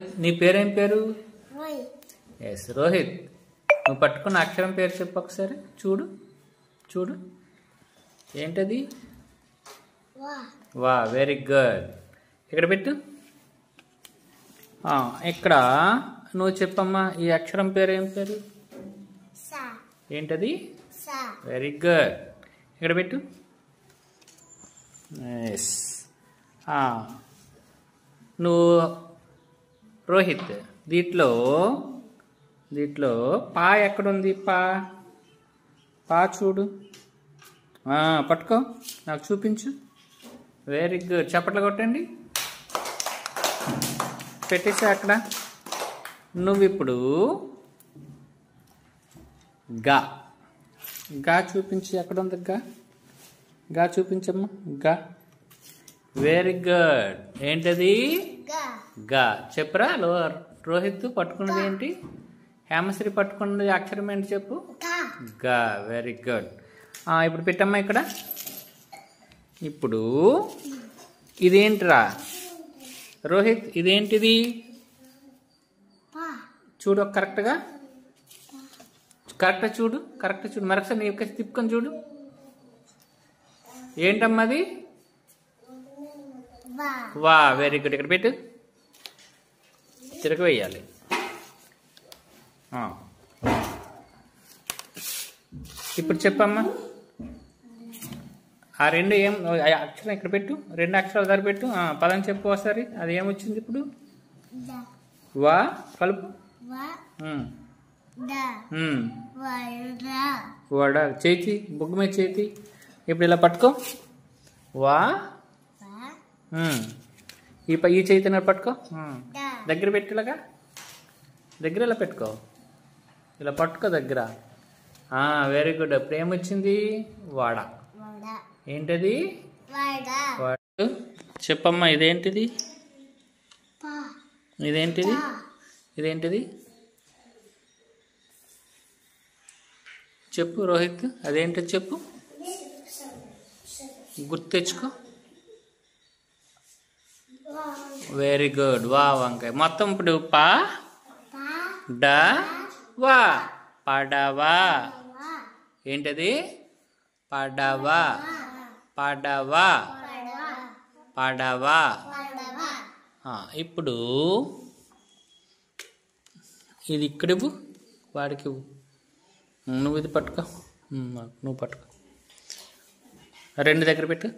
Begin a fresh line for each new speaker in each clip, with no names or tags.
నీ పేరేం పేరు?
రోహిత్.
రోహిత్. నువ్వు పట్టుకున్న అక్షరం పేరు చెప్పు ఒకసారి. చూడు చూడు, ఏంటది? వా, వెరీ గుడ్. ఇక్కడ పెట్టు. ఇక్కడ నువ్వు చెప్పమ్మా, ఈ అక్షరం పేరు ఏం పేరు? ఏంటది? Very good. ఇక్కడ పెట్టు. ఎస్. నువ్వు రోహిత్, దీంట్లో పా ఎక్కడుంది? పా చూడు. పట్టుకో, నాకు చూపించు. Very good. చప్పట్లు కొట్టండి. పెట్టేసా అక్కడ. నువ్వు ఇప్పుడు గా చూపించి. ఎక్కడ ఉంది గా చూపించమ్మా. Very good. ఏంటది? గా. చెప్పురా. రోహిత్ పట్టుకున్నది ఏంటి? హేమశ్రీ పట్టుకున్నది అక్షరం ఏంటి చెప్పు. గా. Very good. ఇప్పుడు పెట్టమ్మా ఇక్కడ. ఇప్పుడు ఇదేంటిరా రోహిత్? ఇదేంటిది? చూడు కరెక్ట్గా చూడు. మరొకసారి నీ యొక్క తిప్పుకొని చూడు. ఏంటమ్మా అది? వా, వెరీ గుడ్. ఇక్కడ పెట్టు. తిరగవేయాలి. ఇప్పుడు చెప్పమ్మా, ఆ రెండు ఏం అక్షరం ఇక్కడ పెట్టు. రెండు అక్షరాలు దారి పెట్టు. పదం చెప్పు ఒకసారి. అది ఏమొచ్చింది ఇప్పుడు? వా. కలుపు. వడ. చేతి బొగ్గు మీద చేతి. ఇప్పుడు ఇలా పట్టుకో. వా. ఈ చేతి పట్టుకో. దగ్గర పెట్టిలాగా. దగ్గర ఇలా పెట్టుకో. ఇలా పట్టుకో దగ్గర. Very good. అప్పుడు ఏమొచ్చింది? వాడ. ఏంటది? చెప్పమ్మా. ఇదేంటిది? చెప్పు రోహిత్. అదేంటో చెప్పు. గుర్తు తెచ్చుకో. Very good. వా వంకాయ. మొత్తం ఇప్పుడు పా డా వా. పడవా. ఏంటది? పడవా. ఇప్పుడు ఇది ఇక్కడ ఇవ్వు, వాడికి ఇవ్వు. నువ్వు ఇది పట్టుకో. నువ్వు పట్టుకో. రెండు దగ్గర పెట్టు.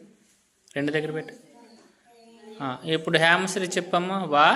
ఇప్పుడు హేమశ్రీ చెప్పమ్మా. వా.